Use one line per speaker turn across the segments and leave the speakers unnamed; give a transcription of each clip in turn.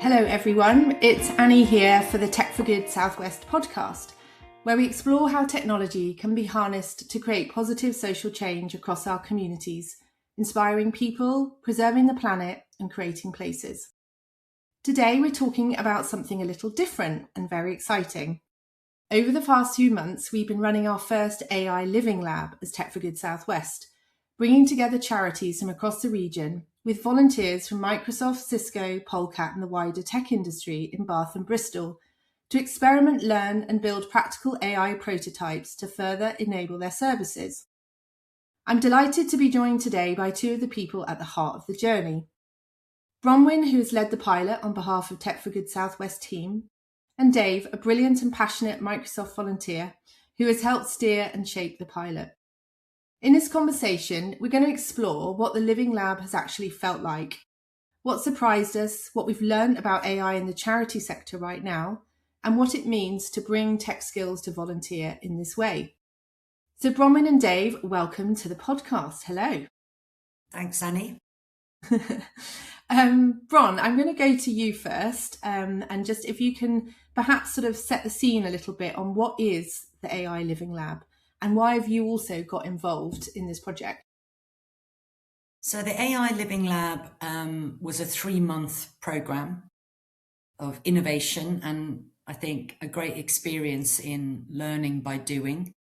Hello everyone, it's Annie here for the Tech for Good Southwest podcast, where we explore how technology can be harnessed to create positive social change across our communities, inspiring people, preserving the planet and creating places. Today we're talking about something a little different and very exciting. Over the past few months, we've been running our first AI Living Lab as Tech for Good Southwest, bringing together charities from across the region with volunteers from Microsoft, Cisco, Polecat and the wider tech industry in Bath and Bristol to experiment, learn and build practical AI prototypes to further enable their services. I'm delighted to be joined today by two of the people at the heart of the journey. Bronwyn, who has led the pilot on behalf of Tech for Good Southwest team, and Dave, a brilliant and passionate Microsoft volunteer who has helped steer and shape the pilot. In this conversation, we're going to explore what the Living Lab has actually felt like, what surprised us, what we've learned about AI in the charity sector right now, and what it means to bring tech skills to volunteer in this way. So Bronwyn and Dave, welcome to the podcast. Hello.
Thanks, Annie.
Bron, I'm going to go to you first, and just if you can perhaps sort of set the scene a little bit on what is the AI Living Lab and why have you also got involved in this project?
So the AI Living Lab was a 3-month program of innovation and I think a great experience in learning by doing.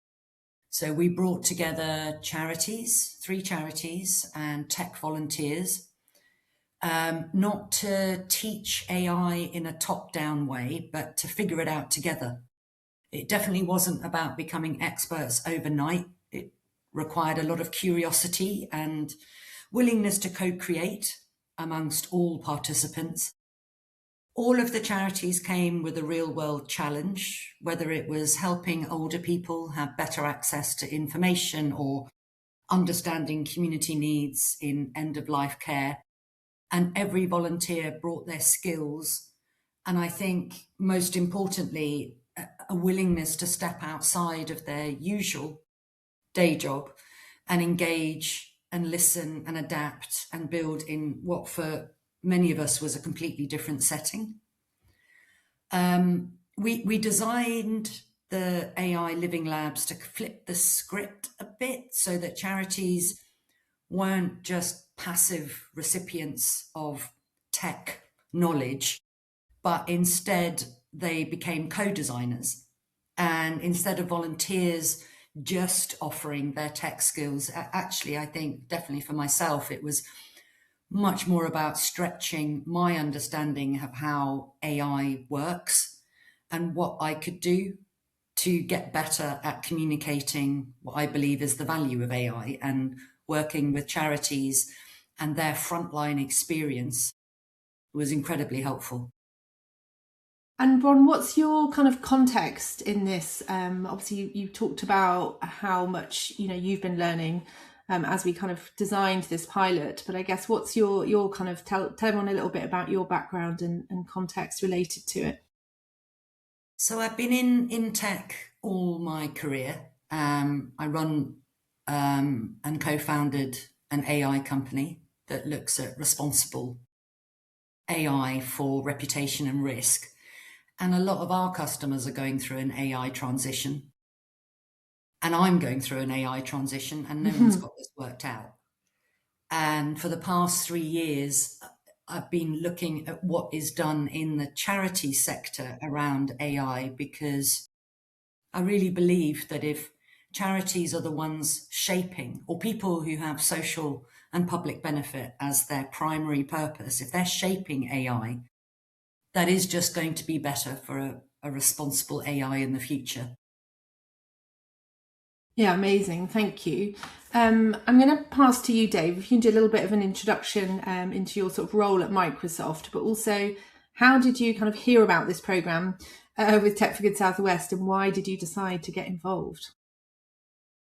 So we brought together charities, 3 charities and tech volunteers, not to teach AI in a top-down way, but to figure it out together. It definitely wasn't about becoming experts overnight. It required a lot of curiosity and willingness to co-create amongst all participants. All of the charities came with a real-world challenge, whether it was helping older people have better access to information or understanding community needs in end-of-life care. And every volunteer brought their skills. And I think most importantly, a willingness to step outside of their usual day job and engage and listen and adapt and build in what for many of us was a completely different setting. We designed the AI Living Labs to flip the script a bit so that charities weren't just passive recipients of tech knowledge, but instead they became co-designers. And instead of volunteers just offering their tech skills, actually, I think definitely for myself, it was much more about stretching my understanding of how AI works and what I could do to get better at communicating what I believe is the value of AI and working with charities and their frontline experience was incredibly helpful.
And Bron, what's your kind of context in this? Obviously, you talked about how much you've been learning as we kind of designed this pilot. But I guess what's your kind of tell everyone a little bit about your background and context related to it.
So I've been in tech all my career. I run and co-founded an AI company that looks at responsible AI for reputation and risk. And a lot of our customers are going through an AI transition. And I'm going through an AI transition and no one's got this worked out. And for the past 3 years, I've been looking at what is done in the charity sector around AI because I really believe that if charities are the ones shaping, or people who have social and public benefit as their primary purpose, if they're shaping AI, that is just going to be better for a responsible AI in the future.
Yeah, amazing. Thank you. I'm going to pass to you, Dave, if you can do a little bit of an introduction into your sort of role at Microsoft, but also how did you kind of hear about this program with Tech for Good Southwest and why did you decide to get involved?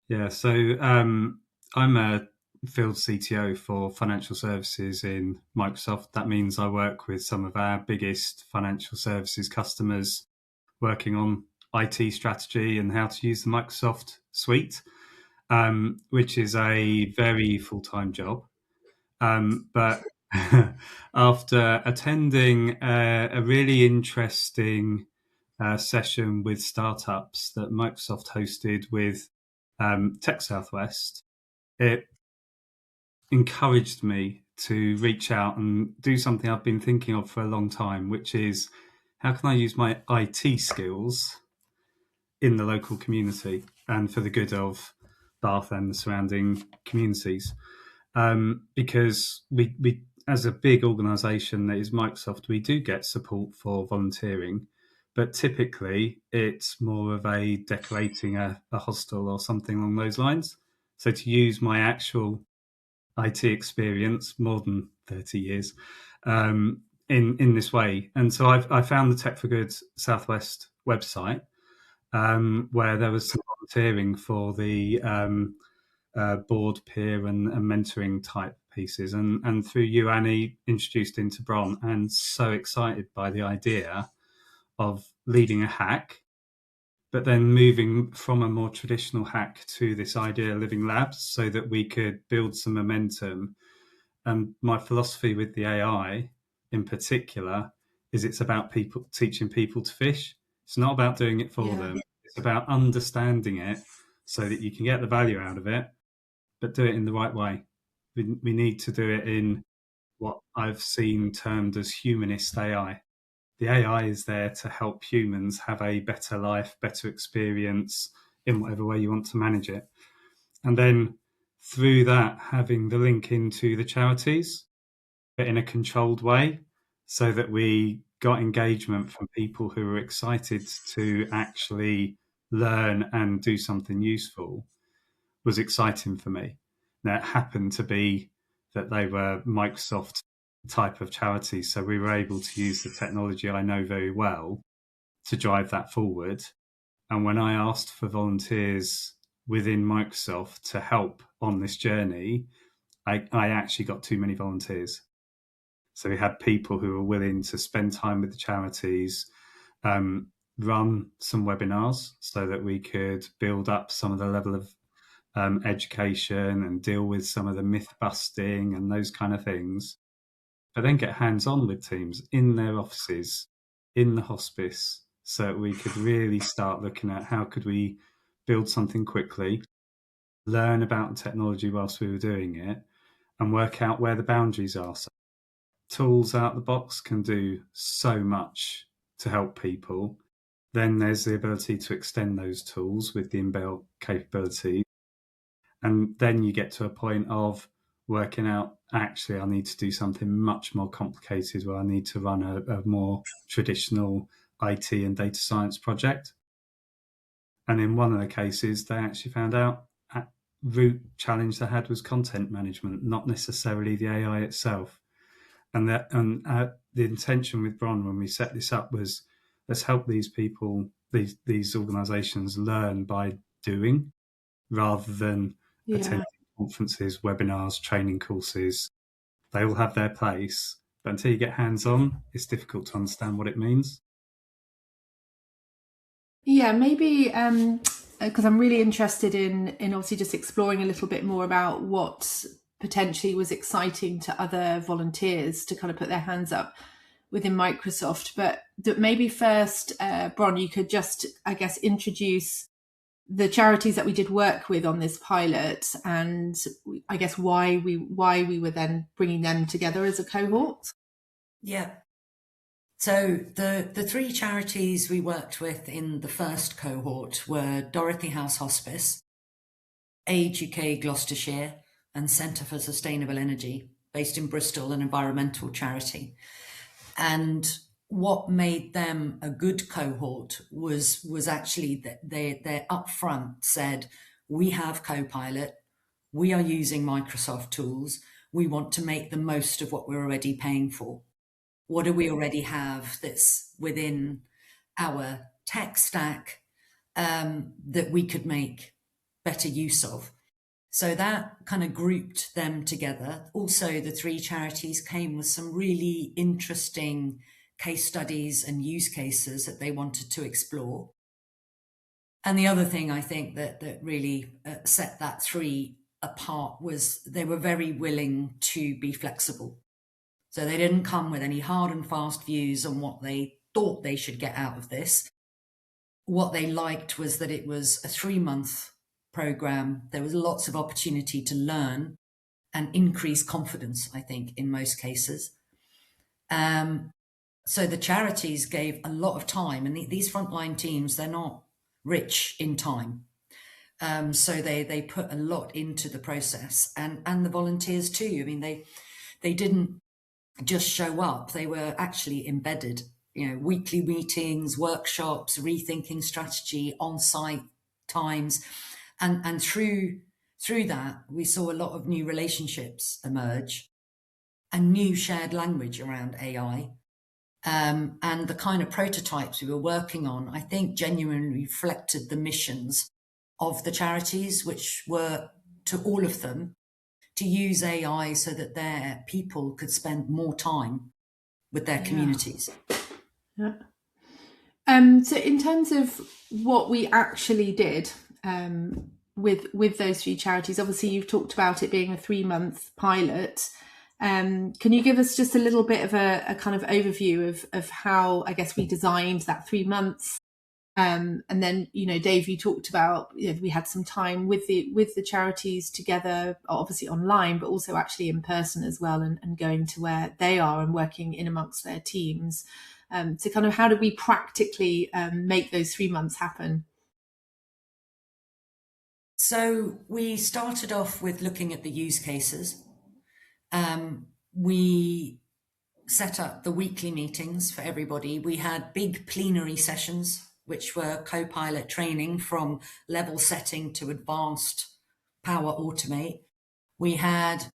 Yeah, so I'm a field CTO for financial services in Microsoft. That means I work with some of our biggest financial services customers working on IT strategy and how to use the Microsoft suite, which is a very full-time job. But after attending a really interesting session with startups that Microsoft hosted with Tech Southwest, it encouraged me to reach out and do something I've been thinking of for a long time, which is how can I use my IT skills in the local community and for the good of Bath and the surrounding communities. Because we, as a big organisation that is Microsoft, we do get support for volunteering, but typically it's more of a decorating a hostel or something along those lines. So to use my actual IT experience, more than 30 years, in this way. And so I found the Tech for Good Southwest website, where there was some volunteering for the board peer and mentoring type pieces. And through you, Annie, introduced into Bron, and so excited by the idea of leading a hack, but then moving from a more traditional hack to this idea of living labs so that we could build some momentum. And my philosophy with the AI in particular is it's about people teaching people to fish. It's not about doing it for them. It's about understanding it so that you can get the value out of it, but do it in the right way. We need to do it in what I've seen termed as humanist AI. The AI is there to help humans have a better life, better experience in whatever way you want to manage it. And then through that, having the link into the charities, but in a controlled way, so that we got engagement from people who were excited to actually learn and do something useful, was exciting for me. Now, it happened to be that they were Microsoft type of charities, so we were able to use the technology I know very well to drive that forward. And when I asked for volunteers within Microsoft to help on this journey, I actually got too many volunteers. So we had people who were willing to spend time with the charities, run some webinars so that we could build up some of the level of education and deal with some of the myth busting and those kind of things, but then get hands-on with teams in their offices, in the hospice, so we could really start looking at how could we build something quickly, learn about the technology whilst we were doing it, and work out where the boundaries are. So tools out of the box can do so much to help people. Then there's the ability to extend those tools with the inbuilt capability. And then you get to a point of working out, actually, I need to do something much more complicated where I need to run a more traditional IT and data science project. And in one of the cases, they actually found out root challenge they had was content management, not necessarily the AI itself. And the intention with Bron when we set this up was, let's help these people, these organisations learn by doing rather than attending conferences, webinars, training courses. They all have their place, but until you get hands-on, it's difficult to understand what it means.
Yeah, maybe because I'm really interested in obviously just exploring a little bit more about what potentially was exciting to other volunteers to kind of put their hands up within Microsoft. But maybe first, Bron, you could just, I guess, introduce the charities that we did work with on this pilot, and I guess why we were then bringing them together as a cohort.
Yeah. So the three charities we worked with in the first cohort were Dorothy House Hospice, Age UK Gloucestershire, and Centre for Sustainable Energy, based in Bristol, an environmental charity. And what made them a good cohort was actually that they upfront said, we have Copilot, we are using Microsoft tools, we want to make the most of what we're already paying for. What do we already have that's within our tech stack that we could make better use of? So that kind of grouped them together. Also, the three charities came with some really interesting case studies and use cases that they wanted to explore. And the other thing I think that really set that three apart was they were very willing to be flexible. So they didn't come with any hard and fast views on what they thought they should get out of this. What they liked was that it was a 3-month program. There was lots of opportunity to learn and increase confidence, I think, in most cases. So the charities gave a lot of time, and these frontline teams, they're not rich in time. So they put a lot into the process, and the volunteers too. I mean, they didn't just show up, they were actually embedded, weekly meetings, workshops, rethinking strategy, on-site times. And through that, we saw a lot of new relationships emerge and new shared language around AI. And the kind of prototypes we were working on, I think, genuinely reflected the missions of the charities, which were, to all of them, to use AI so that their people could spend more time with their communities.
Yeah. So in terms of what we actually did with those 3 charities, obviously you've talked about it being a 3-month pilot. Can you give us just a little bit of a kind of overview of how, I guess, we designed that 3 months? And then, Dave, you talked about, we had some time with the charities together, obviously online, but also actually in person as well, and going to where they are and working in amongst their teams. So kind of how did we practically make those 3 months happen?
So we started off with looking at the use cases. We set up the weekly meetings for everybody. We had big plenary sessions, which were co-pilot training from level setting to advanced power automate. We had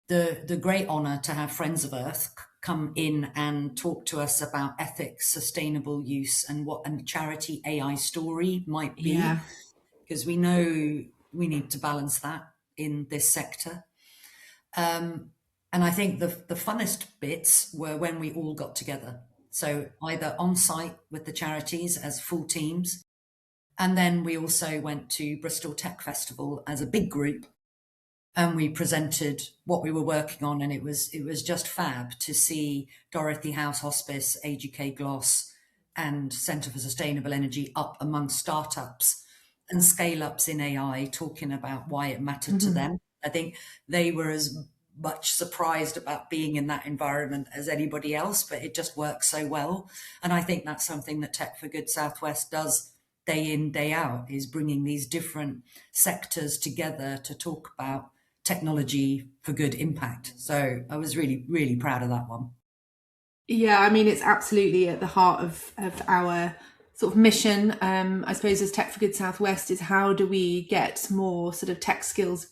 the great honor to have Friends of Earth come in and talk to us about ethics, sustainable use, and what a charity AI story might be, because we know we need to balance that in this sector. And I think the funnest bits were when we all got together. So either on site with the charities as full teams, and then we also went to Bristol Tech Festival as a big group, and we presented what we were working on, and it was just fab to see Dorothy House Hospice, AGK Gloss, and Centre for Sustainable Energy up among startups and scale-ups in AI, talking about why it mattered to them. I think they were as much surprised about being in that environment as anybody else, but it just works so well. And I think that's something that Tech for Good Southwest does day in, day out, is bringing these different sectors together to talk about technology for good impact. So I was really, really proud of that one.
Yeah, I mean, it's absolutely at the heart of our sort of mission, I suppose, as Tech for Good Southwest, is how do we get more sort of tech skills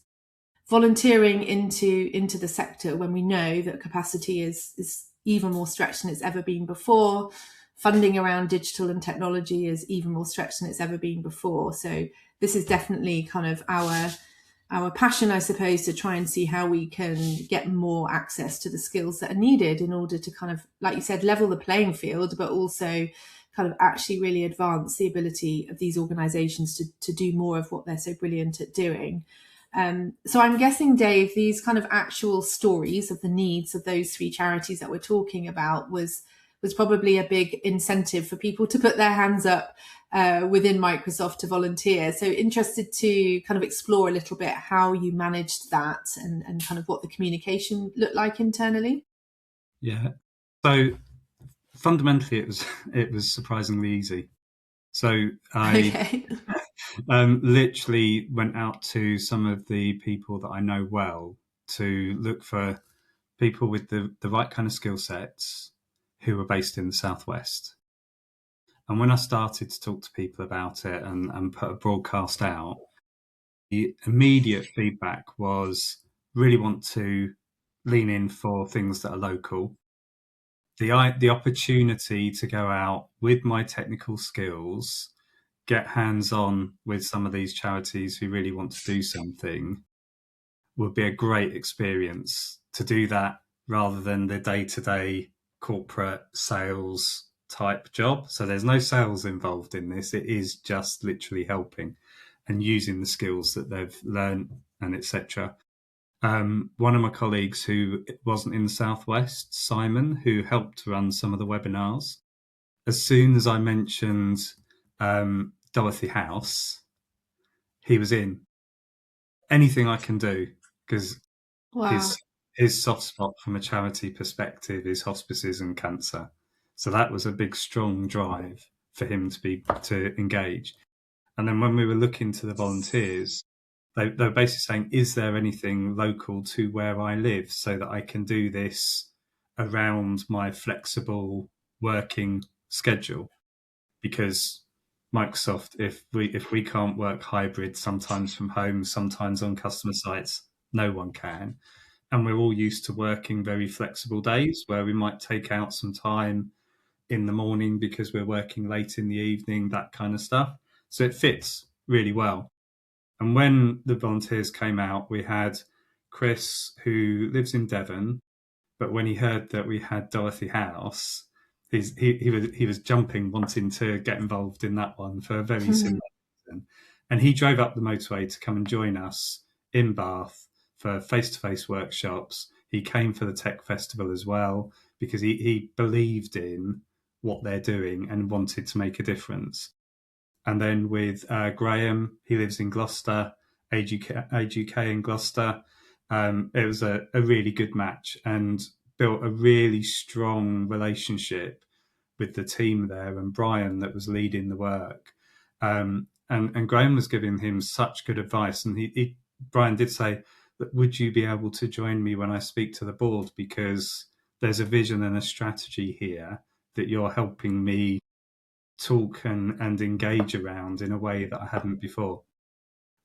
volunteering into the sector when we know that capacity is even more stretched than it's ever been before. Funding around digital and technology is even more stretched than it's ever been before. So this is definitely kind of our passion, I suppose, to try and see how we can get more access to the skills that are needed in order to kind of, like you said, level the playing field, but also kind of actually really advance the ability of these organisations to do more of what they're so brilliant at doing. So I'm guessing, Dave, these kind of actual stories of the needs of those 3 charities that we're talking about was probably a big incentive for people to put their hands up within Microsoft to volunteer. So interested to kind of explore a little bit how you managed that and kind of what the communication looked like internally.
Yeah. So fundamentally, it was surprisingly easy. So I literally went out to some of the people that I know well to look for people with the right kind of skill sets who were based in the Southwest. And when I started to talk to people about it and put a broadcast out, the immediate feedback was really want to lean in for things that are local. The opportunity to go out with my technical skills, get hands-on with some of these charities who really want to do something, would be a great experience to do that rather than the day-to-day corporate sales type job. So there's no sales involved in this. It is just literally helping and using the skills that they've learned and etc. One of my colleagues who wasn't in the Southwest, Simon, who helped run some of the webinars, as soon as I mentioned Dorothy House, he was in. Anything I can do, because
Wow.
his soft spot from a charity perspective is hospices and cancer. So that was a big, strong drive for him to engage. And then when we were looking to the volunteers, they were basically saying, is there anything local to where I live so that I can do this around my flexible working schedule? Because Microsoft, if we can't work hybrid, sometimes from home, sometimes on customer sites, no one can. And we're all used to working very flexible days where we might take out some time in the morning because we're working late in the evening, that kind of stuff. So it fits really well. And when the volunteers came out, we had Chris, who lives in Devon, but when he heard that we had Dorothy House, he was jumping, wanting to get involved in that one for a very similar reason. And he drove up the motorway to come and join us in Bath for face-to-face workshops. He came for the tech festival as well because he believed in what they're doing and wanted to make a difference. And then with Graham, he lives in Gloucester, AGK in Gloucester. It was a really good match and built a really strong relationship with the team there, and Brian that was leading the work. And Graham was giving him such good advice. And Brian did say, would you be able to join me when I speak to the board? Because there's a vision and a strategy here that you're helping me talk and engage around in a way that I hadn't before.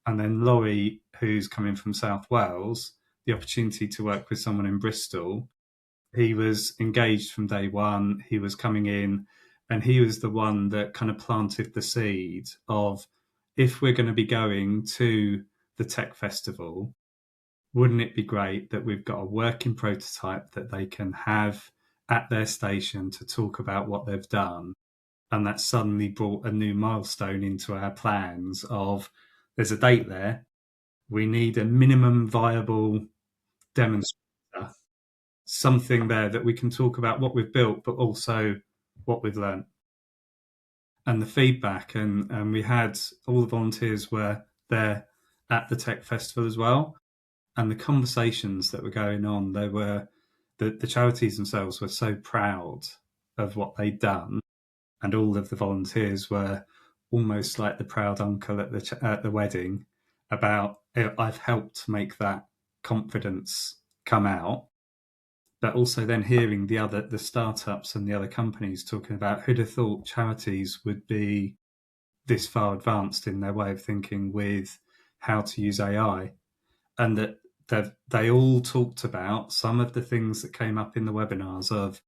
And then Laurie, who's coming from South Wales, the opportunity to work with someone in Bristol. He was engaged from day one. He was coming in, and he was the one that kind of planted the seed of, if we're going to be going to the tech festival, wouldn't it be great that we've got a working prototype that they can have at their station to talk about what they've done? And that suddenly brought a new milestone into our plans of, there's a date there. We need a minimum viable demonstrator, something there that we can talk about what we've built, but also what we've learned. And the feedback, and we had all the volunteers were there at the tech festival as well. And the conversations that were going on, they were, the charities themselves were so proud of what they'd done. And all of the volunteers were almost like the proud uncle at the wedding about, I've helped make that confidence come out. But also then hearing the startups and the other companies talking about, who'd have thought charities would be this far advanced in their way of thinking with how to use AI. And that they all talked about some of the things that came up in the webinars of,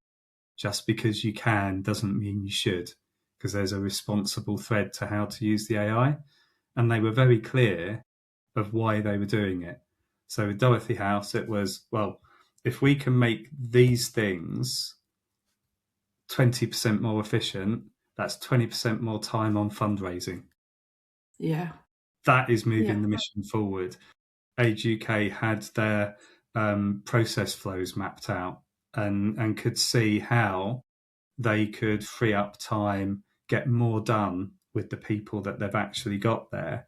just because you can doesn't mean you should, because there's a responsible thread to how to use the AI. And they were very clear of why they were doing it. So with Dorothy House, it was, well, if we can make these things 20% more efficient, that's 20% more time on fundraising.
Yeah.
That is moving the mission forward. Age UK had their process flows mapped out and could see how they could free up time, get more done with the people that they've actually got there.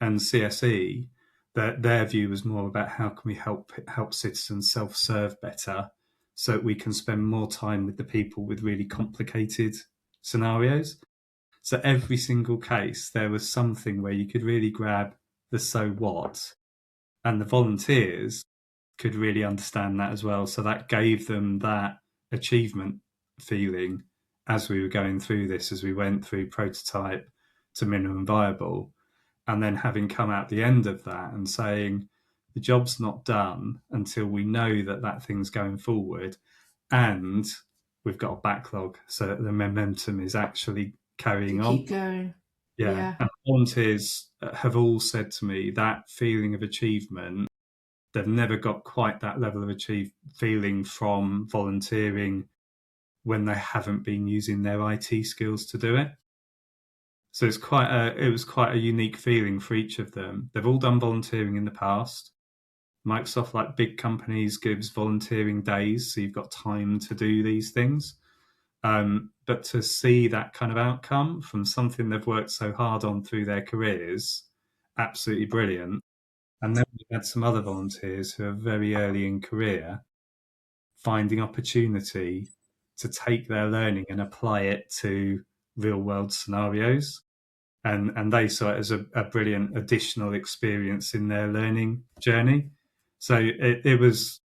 And CSE, their view was more about how can we help citizens self-serve better so that we can spend more time with the people with really complicated scenarios. So every single case, there was something where you could really grab the so what, and the volunteers could really understand that as well. So that gave them that achievement feeling as we were going through this, as we went through prototype to minimum viable, and then having come out the end of that and saying the job's not done until we know that that thing's going forward and we've got a backlog so that the momentum is actually carrying on.
Keep going.
Yeah. And volunteers have all said to me that feeling of achievement, they've never got quite that level of feeling from volunteering when they haven't been using their IT skills to do it. So it was quite a unique feeling for each of them. They've all done volunteering in the past. Microsoft, like big companies, gives volunteering days, so you've got time to do these things. But to see that kind of outcome from something they've worked so hard on through their careers, absolutely brilliant. And then we had some other volunteers who are very early in career, finding opportunity to take their learning and apply it to real world scenarios. And they saw it as a brilliant additional experience in their learning journey. So it was,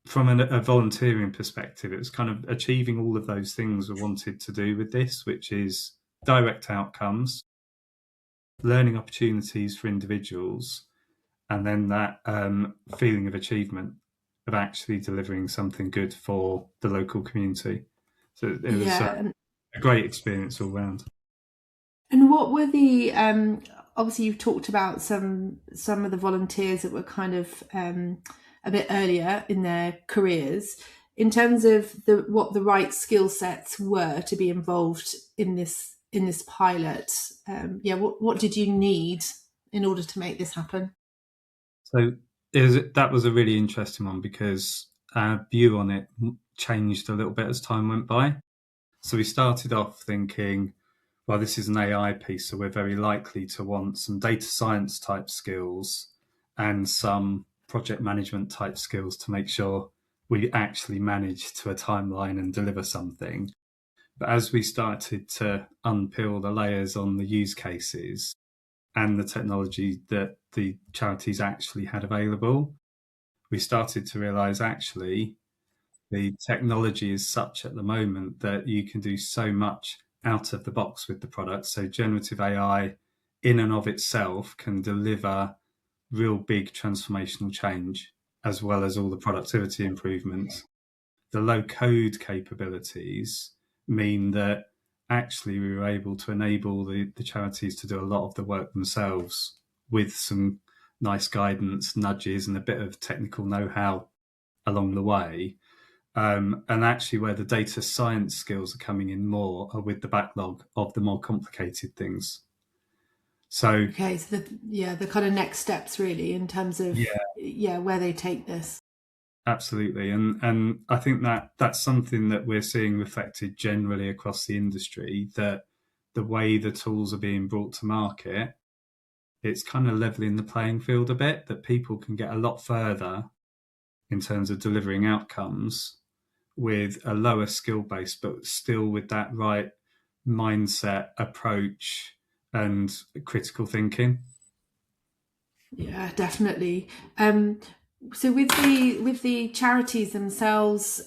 from a volunteering perspective, it was kind of achieving all of those things we wanted to do with this, which is direct outcomes, learning opportunities for individuals, and then that feeling of achievement of actually delivering something good for the local community. So it was a great experience all round.
And what were the obviously you've talked about some of the volunteers that were kind of a bit earlier in their careers, in terms of what the right skill sets were to be involved in this pilot. What did you need in order to make this happen?
So that was a really interesting one, because our view on it changed a little bit as time went by. So we started off thinking, well, this is an AI piece, so we're very likely to want some data science type skills and some project management type skills to make sure we actually manage to a timeline and deliver something. But as we started to unpeel the layers on the use cases and the technology that the charities actually had available, we started to realize actually the technology is such at the moment that you can do so much out of the box with the product. So generative AI in and of itself can deliver real big transformational change, as well as all the productivity improvements. The low code capabilities mean that actually we were able to enable the charities to do a lot of the work themselves with some nice guidance, nudges, and a bit of technical know-how along the way. And actually where the data science skills are coming in more are with the backlog of the more complicated things. So
the kind of next steps really in terms of where they take this.
Absolutely. And I think that that's something that we're seeing reflected generally across the industry, that the way the tools are being brought to market, it's kind of leveling the playing field a bit, that people can get a lot further in terms of delivering outcomes with a lower skill base, but still with that right mindset, approach, and critical thinking.
Yeah, definitely. So with the charities themselves,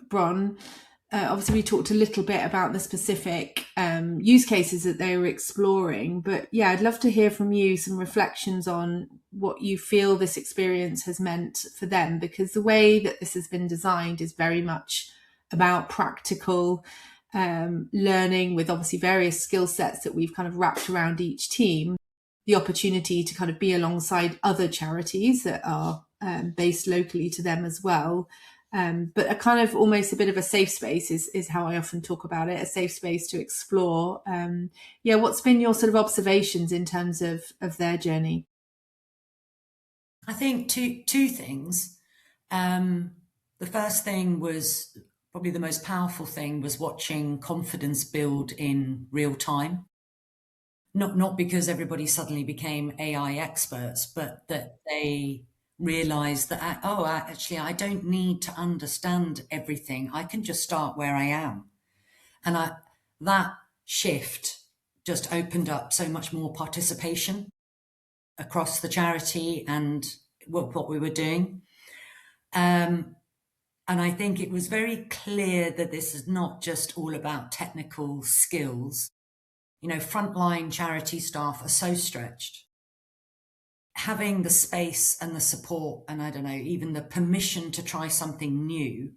Bron, obviously we talked a little bit about the specific use cases that they were exploring, but yeah, I'd love to hear from you some reflections on what you feel this experience has meant for them, because the way that this has been designed is very much about practical learning, with obviously various skill sets that we've kind of wrapped around each team, the opportunity to kind of be alongside other charities that are based locally to them as well. But a kind of almost a bit of a safe space is how I often talk about it, a safe space to explore. What's been your sort of observations in terms of their journey?
I think two things. The first thing was probably the most powerful thing, was watching confidence build in real time. Not because everybody suddenly became AI experts, but that they realized that, actually, I don't need to understand everything. I can just start where I am. And that shift just opened up so much more participation across the charity and what we were doing. And I think it was very clear that this is not just all about technical skills. You know, frontline charity staff are so stretched. Having the space and the support, and I don't know, even the permission to try something new,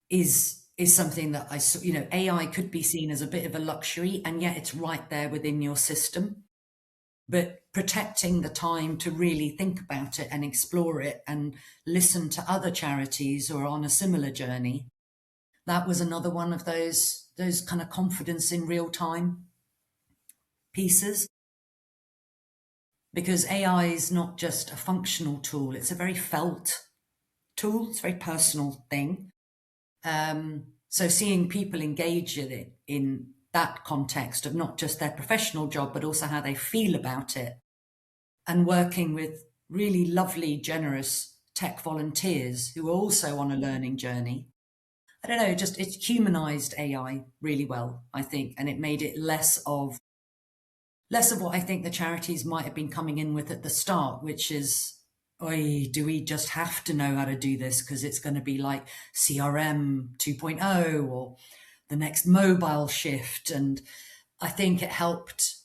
is something that AI could be seen as a bit of a luxury, and yet it's right there within your system. But protecting the time to really think about it and explore it and listen to other charities who are on a similar journey, that was another one of those kind of confidence in real time pieces. because AI is not just a functional tool, it's a very felt tool, it's a very personal thing. So seeing people engage in it in that context of not just their professional job, but also how they feel about it, and working with really lovely, generous tech volunteers who are also on a learning journey. I don't know, it humanized AI really well, I think, and it made it less of what I think the charities might have been coming in with at the start, which is, oi, do we just have to know how to do this because it's going to be like CRM 2.0 or the next mobile shift? And I think it helped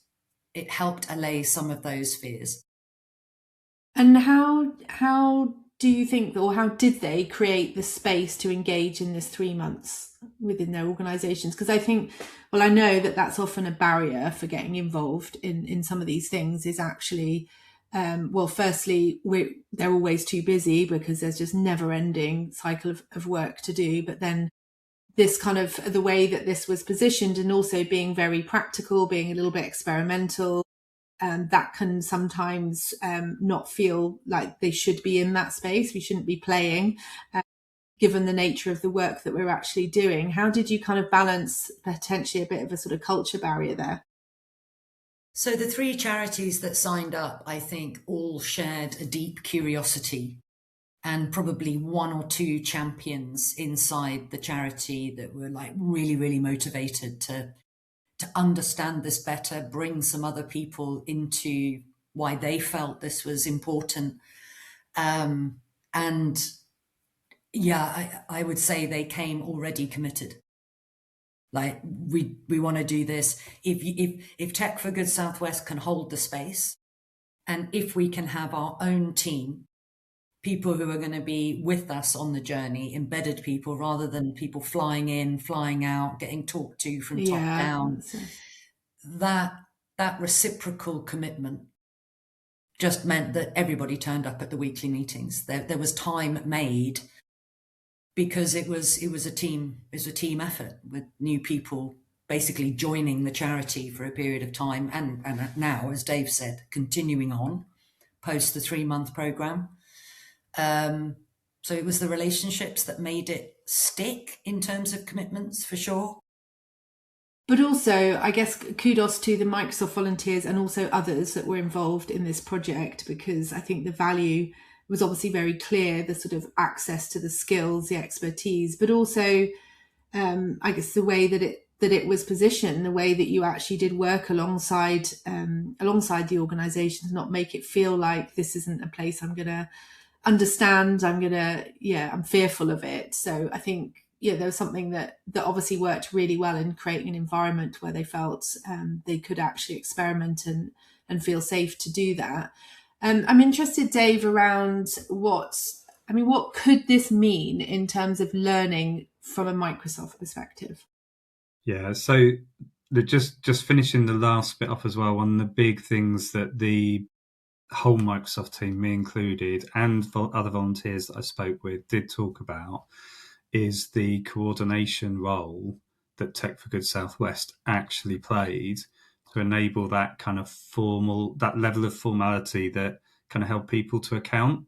allay some of those fears.
And how do you think, or how did they create the space to engage in this 3 months within their organisations? Because I think, well, I know that that's often a barrier for getting involved in some of these things is actually, well, firstly, they're always too busy because there's just never-ending cycle of work to do. But then this kind of the way that this was positioned, and also being very practical, being a little bit experimental, that can sometimes not feel like they should be in that space. We shouldn't be playing, given the nature of the work that we're actually doing. How did you kind of balance potentially a bit of a sort of culture barrier there?
So the 3 charities that signed up, I think, all shared a deep curiosity, and probably 1 or 2 champions inside the charity that were like really, really motivated to understand this better, bring some other people into why they felt this was important. And yeah, I would say they came already committed. Like, we want to do this. If Tech for Good Southwest can hold the space, and if we can have our own team, people who are going to be with us on the journey, embedded people, rather than people flying in, flying out, getting talked to from top down, that reciprocal commitment just meant that everybody turned up at the weekly meetings. There was time made, because it was a team effort with new people basically joining the charity for a period of time, and now, as Dave said, continuing on post the 3-month program. So it was the relationships that made it stick in terms of commitments, for sure.
But also, I guess, kudos to the Microsoft volunteers and also others that were involved in this project, because I think the value was obviously very clear, the sort of access to the skills, the expertise, but also, I guess, the way that it was positioned, the way that you actually did work alongside the organisations, not make it feel like this isn't a place I'm going to understand. I'm fearful of it. So I think, there was something that obviously worked really well in creating an environment where they felt they could actually experiment and feel safe to do that. I'm interested, Dave, around what could this mean in terms of learning from a Microsoft perspective?
Yeah, so just finishing the last bit off as well, one of the big things that the whole Microsoft team, me included, and other volunteers that I spoke with did talk about is the coordination role that Tech for Good Southwest actually played to enable that kind of that level of formality that kind of held people to account.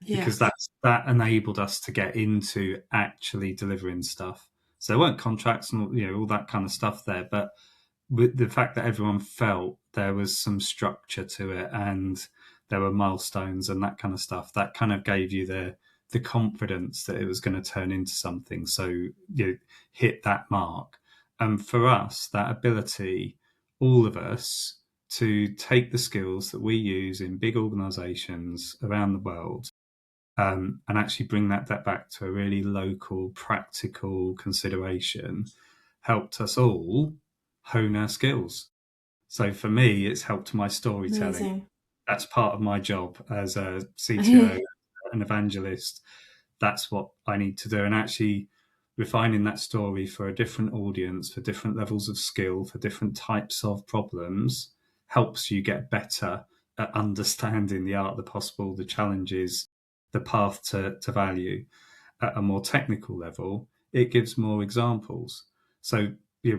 Because that enabled us to get into actually delivering stuff. So there weren't contracts and all that kind of stuff there, but with the fact that everyone felt there was some structure to it and there were milestones and that kind of stuff, that kind of gave you the confidence that it was going to turn into something. So hit that mark. And for us, that ability, all of us, to take the skills that we use in big organizations around the world and actually bring that back to a really local, practical consideration, helped us all hone our skills. So for me, it's helped my storytelling.
Amazing.
That's part of my job as a CTO, an evangelist. That's what I need to do. And actually refining that story for a different audience, for different levels of skill, for different types of problems, helps you get better at understanding the art of the possible, the challenges, the path to value. At a more technical level, it gives more examples. So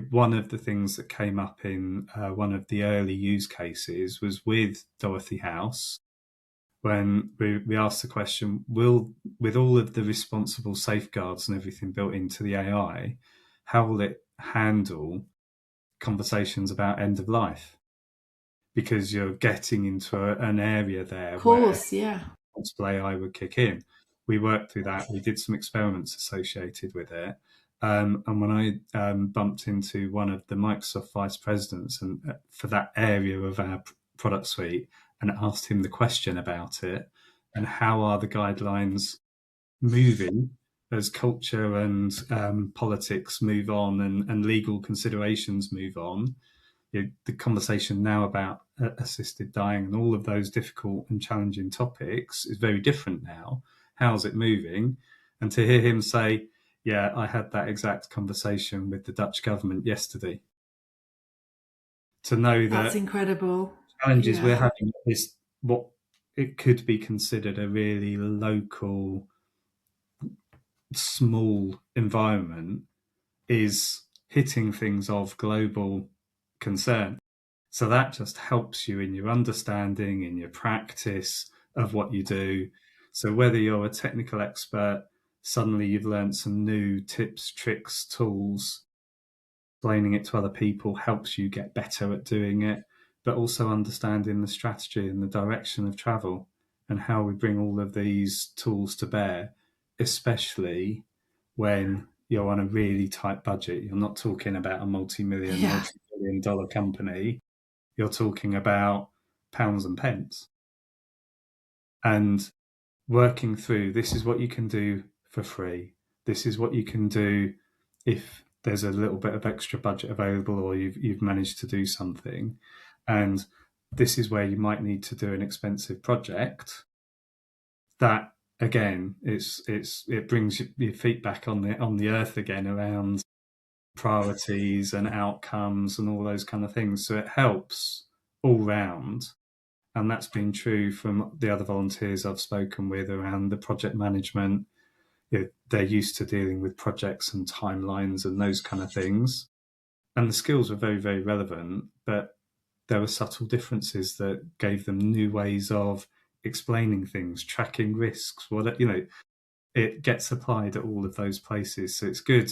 one of the things that came up in one of the early use cases was with Dorothy House, when we asked the question, with all of the responsible safeguards and everything built into the AI, how will it handle conversations about end of life? Because you're getting into an area there
Of course,
where responsible AI would kick in. We worked through that. We did some experiments associated with it. And when I bumped into one of the Microsoft vice presidents and for that area of our product suite and asked him the question about it and how are the guidelines moving as culture and politics move on and legal considerations move on, the conversation now about assisted dying and all of those difficult and challenging topics is very different now. How's it moving? And to hear him say, yeah, I had that exact conversation with the Dutch government yesterday. To know
that's
that
incredible.
Challenges we're having is what it could be considered a really local, small environment is hitting things of global concern. So that just helps you in your understanding, in your practice of what you do. So whether you're a technical expert, suddenly you've learned some new tips, tricks, tools, explaining it to other people helps you get better at doing it, but also understanding the strategy and the direction of travel and how we bring all of these tools to bear, especially when you're on a really tight budget. You're not talking about a multi-billion dollar company. You're talking about pounds and pence. And working through, this is what you can do for free. This is what you can do if there's a little bit of extra budget available or you've managed to do something. And this is where you might need to do an expensive project. That again, it brings your feet back on the earth again around priorities and outcomes and all those kind of things. So it helps all round. And that's been true from the other volunteers I've spoken with around the project management. They're used to dealing with projects and timelines and those kind of things. And the skills were very, very relevant, but there were subtle differences that gave them new ways of explaining things, tracking risks. It gets applied at all of those places. So it's good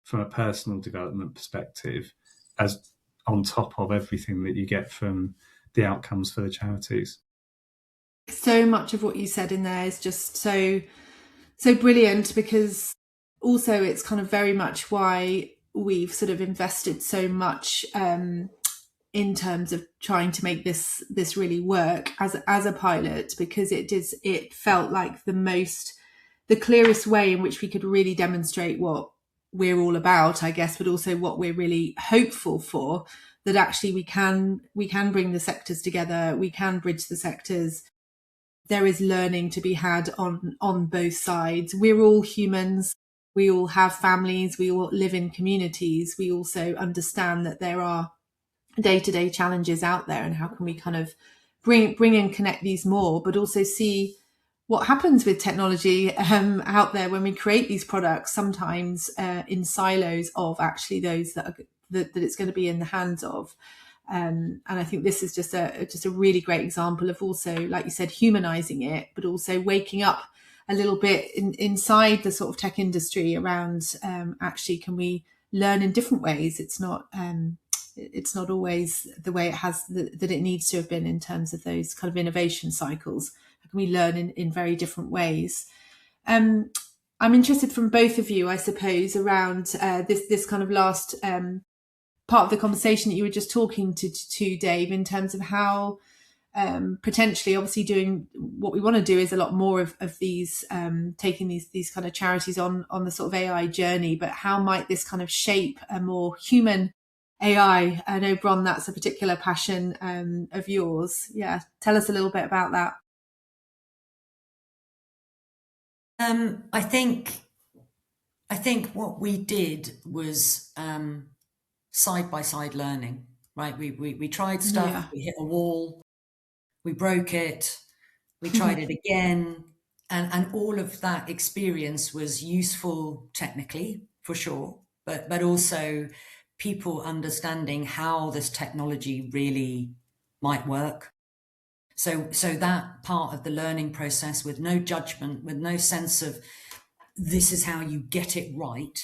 from a personal development perspective, as on top of everything that you get from the outcomes for the charities.
So much of what you said in there is just so brilliant, because also it's kind of very much why we've sort of invested so much in terms of trying to make this really work as a pilot, because it felt like the clearest way in which we could really demonstrate what we're all about, I guess, but also what we're really hopeful for, that actually we can bring the sectors together, we can bridge the sectors. There is learning to be had on both sides. We're all humans. We all have families. We all live in communities. We also understand that there are day-to-day challenges out there, and how can we kind of bring and connect these more, but also see what happens with technology out there when we create these products, sometimes in silos of actually those that it's going to be in the hands of. And I think this is just a really great example of also, like you said, humanizing it, but also waking up a little bit inside the sort of tech industry around actually, can we learn in different ways? It's not always the way it has that it needs to have been in terms of those kind of innovation cycles. How can we learn in very different ways? I'm interested from both of you, I suppose, around this kind of last part of the conversation that you were just talking to Dave, in terms of how potentially, obviously, doing what we want to do is a lot more of these, taking these kind of charities on the sort of AI journey, but how might this kind of shape a more human AI? I know, Bron, that's a particular passion of yours. Yeah, tell us a little bit about that.
I think what we did was side by side learning, right? We tried stuff, we hit a wall, we broke it, we tried it again, and all of that experience was useful technically, for sure, but also people understanding how this technology really might work. So that part of the learning process, with no judgment, with no sense of this is how you get it right,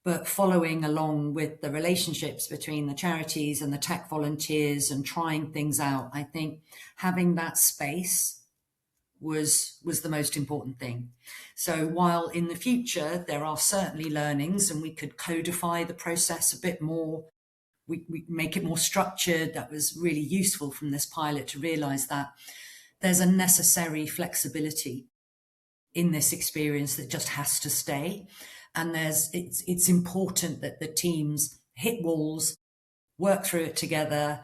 but following along with the relationships between the charities and the tech volunteers and trying things out, I think having that space was the most important thing. So while in the future there are certainly learnings and we could codify the process a bit more, we make it more structured, that was really useful from this pilot to realize that there's a necessary flexibility in this experience that just has to stay. And it's important that the teams hit walls, work through it together,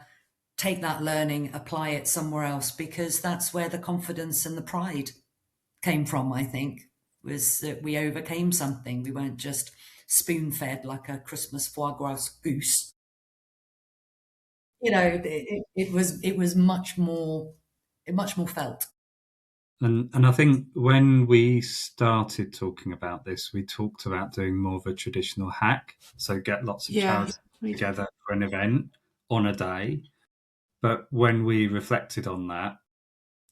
take that learning, apply it somewhere else, because that's where the confidence and the pride came from, I think, was that we overcame something. We weren't just spoon-fed like a Christmas foie gras goose. You know, it was much more felt.
And I think when we started talking about this, we talked about doing more of a traditional hack. So get lots of charities together for an event on a day. But when we reflected on that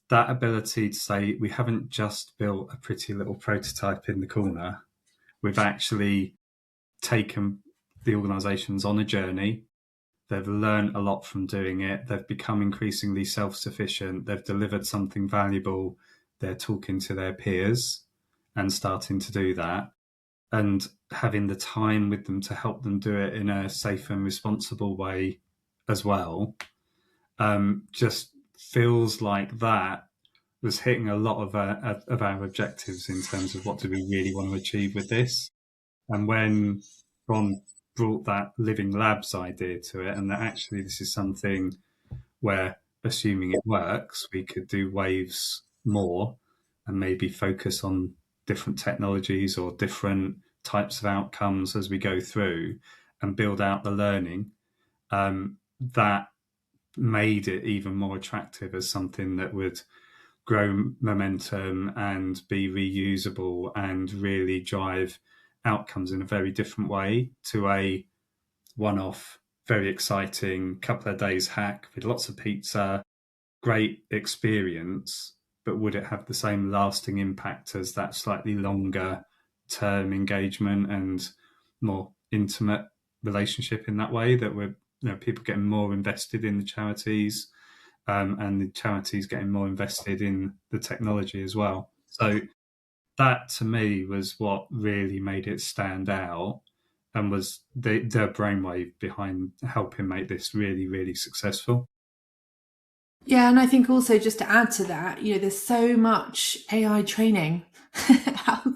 ability to say, we haven't just built a pretty little prototype in the corner, we've actually taken the organisations on a journey. They've learned a lot from doing it. They've become increasingly self-sufficient. They've delivered something valuable. They're talking to their peers and starting to do that, and having the time with them to help them do it in a safe and responsible way as well. Just feels like that was hitting a lot of our objectives in terms of what do we really want to achieve with this. And when Ron brought that living labs idea to it, and that actually this is something where, assuming it works, we could do waves more and maybe focus on different technologies or different types of outcomes as we go through and build out the learning, that made it even more attractive as something that would grow momentum and be reusable and really drive outcomes in a very different way to a one-off, very exciting couple of days hack with lots of pizza, great experience, but would it have the same lasting impact as that slightly longer term engagement and more intimate relationship in that way, that we're, people getting more invested in the charities, and the charities getting more invested in the technology as well. So that to me was what really made it stand out and was the brainwave behind helping make this really, really successful.
Yeah, and I think also just to add to that, there's so much AI training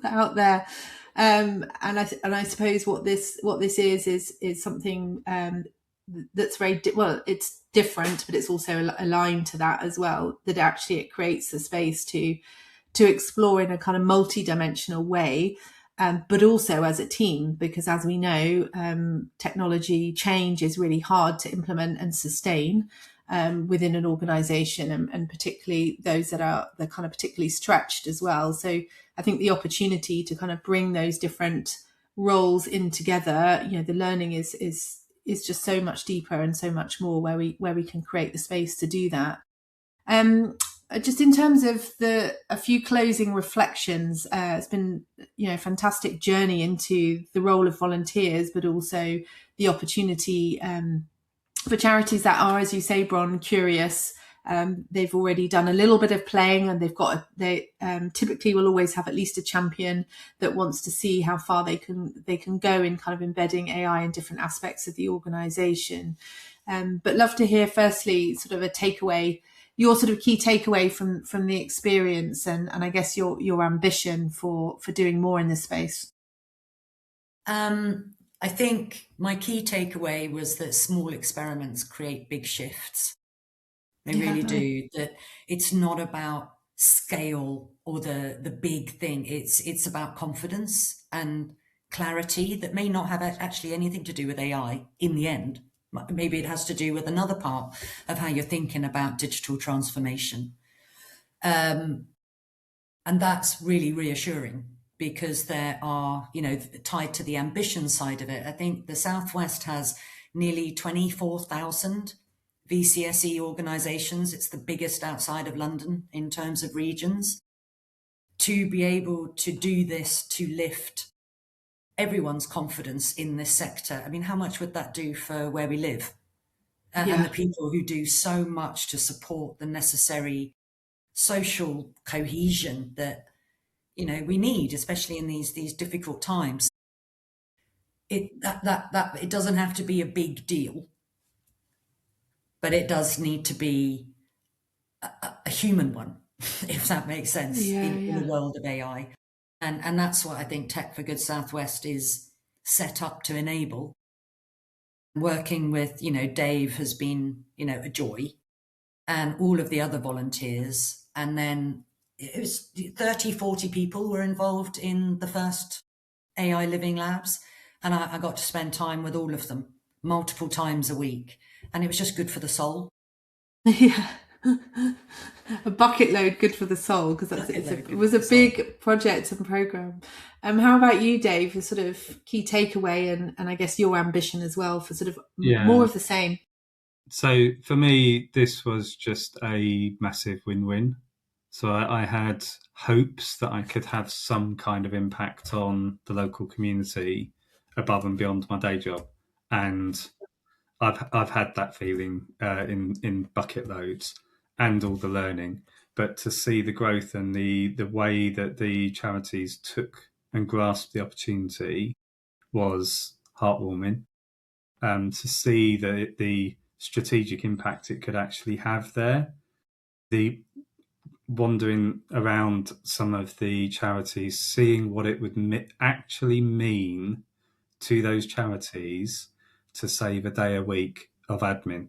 out there, and I suppose what this is something that's very it's different, but it's also aligned to that as well. That actually it creates a space to explore in a kind of multi-dimensional way, but also as a team, because as we know, technology change is really hard to implement and sustain within an organization, and particularly those that are kind of particularly stretched as well. So I think the opportunity to kind of bring those different roles in together, the learning is just so much deeper and so much more where we can create the space to do that. Just in terms of a few closing reflections, it's been a fantastic journey into the role of volunteers, but also the opportunity for charities that are, as you say, Bron, curious. They've already done a little bit of playing, and they typically will always have at least a champion that wants to see how far they can go in kind of embedding AI in different aspects of the organisation. But love to hear, firstly, sort of a takeaway, your sort of key takeaway from the experience, and I guess your ambition for doing more in this space.
I think my key takeaway was that small experiments create big shifts. They really do. That it's not about scale or the big thing. It's about confidence and clarity that may not have actually anything to do with AI in the end. Maybe it has to do with another part of how you're thinking about digital transformation. And that's really reassuring, because there are, tied to the ambition side of it. I think the Southwest has nearly 24,000 VCSE organisations. It's the biggest outside of London in terms of regions. To be able to do this, to lift everyone's confidence in this sector, I mean, how much would that do for where we live? And the people who do so much to support the necessary social cohesion that, we need, especially in these difficult times. It doesn't have to be a big deal, but it does need to be a human one, if that makes sense, in the world of AI. And that's what I think Tech for Good Southwest is set up to enable. Working with, Dave has been, a joy, and all of the other volunteers. And then it was 30, 40 people were involved in the first AI Living Labs. And I got to spend time with all of them multiple times a week. And it was just good for the soul.
Yeah. A bucket load good for the soul, because it was a big project and program. How about you, Dave, your sort of key takeaway and I guess your ambition as well for sort of more of the same?
So for me, this was just a massive win-win. So I had hopes that I could have some kind of impact on the local community above and beyond my day job, and I've had that feeling in bucket loads and all the learning. But to see the growth and the way that the charities took and grasped the opportunity was heartwarming. To see the strategic impact it could actually have there. The wandering around some of the charities, seeing what it would actually mean to those charities to save a day a week of admin,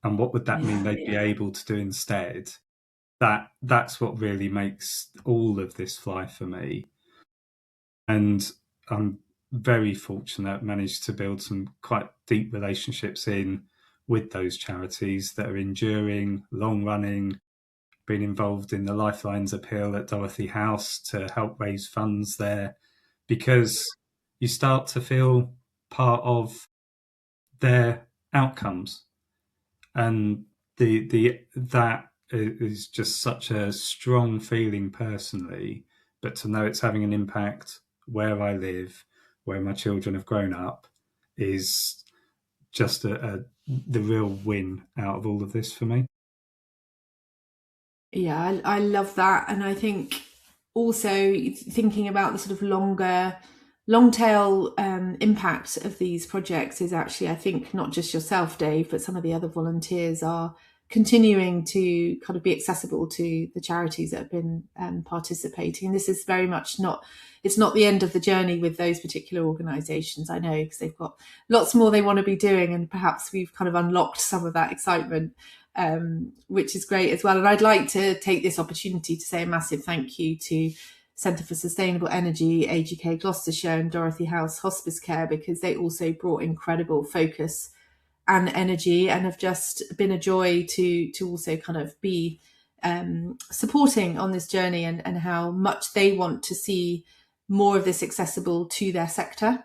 and what would that mean they'd be able to do instead. That's what really makes all of this fly for me. And I'm very fortunate, managed to build some quite deep relationships with those charities that are enduring, long running. Been involved in the Lifelines appeal at Dorothy House to help raise funds there, because you start to feel part of their outcomes, and that is just such a strong feeling personally. But to know it's having an impact where I live, where my children have grown up, is just the real win out of all of this for me.
Yeah, I love that. And I think also thinking about the sort of long tail impact of these projects is actually, I think, not just yourself, Dave, but some of the other volunteers are continuing to kind of be accessible to the charities that have been participating. This is very much it's not the end of the journey with those particular organisations, I know, because they've got lots more they want to be doing, and perhaps we've kind of unlocked some of that excitement, which is great as well. And I'd like to take this opportunity to say a massive thank you to Centre for Sustainable Energy, AGK Gloucestershire and Dorothy House Hospice Care, because they also brought incredible focus and energy and have just been a joy to also kind of be supporting on this journey, and how much they want to see more of this accessible to their sector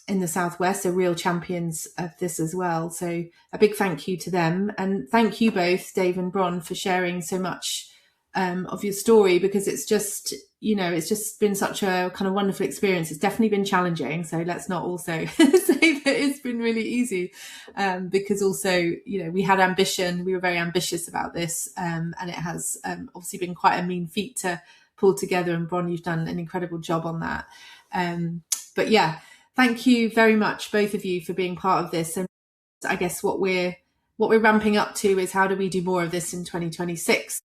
in the Southwest. Are real champions of this as well. So a big thank you to them, and thank you both, Dave and Bron, for sharing so much of your story, because it's just been such a kind of wonderful experience. It's definitely been challenging, so let's not also say that it's been really easy, because also we had ambition, we were very ambitious about this, and it has obviously been quite a mean feat to pull together, and Bron, you've done an incredible job on that. But yeah, thank you very much, both of you, for being part of this. And I guess what we're ramping up to is, how do we do more of this in 2026?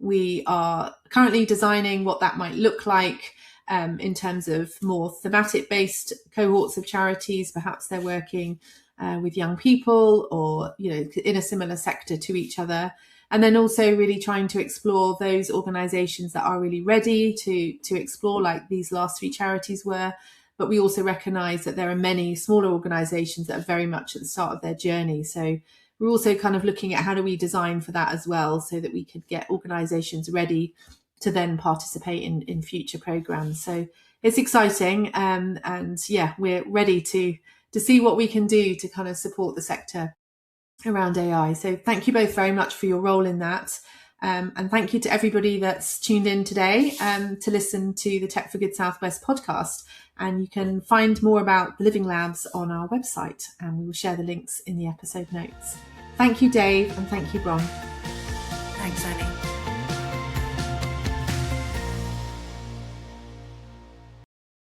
We are currently designing what that might look like in terms of more thematic-based cohorts of charities. Perhaps they're working with young people, or in a similar sector to each other. And then also really trying to explore those organisations that are really ready to explore, like these last three charities were. But we also recognise that there are many smaller organisations that are very much at the start of their journey. So we're also kind of looking at how do we design for that as well, so that we could get organisations ready to then participate in future programs. So it's exciting, and yeah, we're ready to see what we can do to kind of support the sector around AI. So thank you both very much for your role in that. And thank you to everybody that's tuned in today to listen to the Tech for Good Southwest podcast. And you can find more about the Living Labs on our website, and we will share the links in the episode notes. Thank you, Dave, and thank you, Bron.
Thanks, Annie.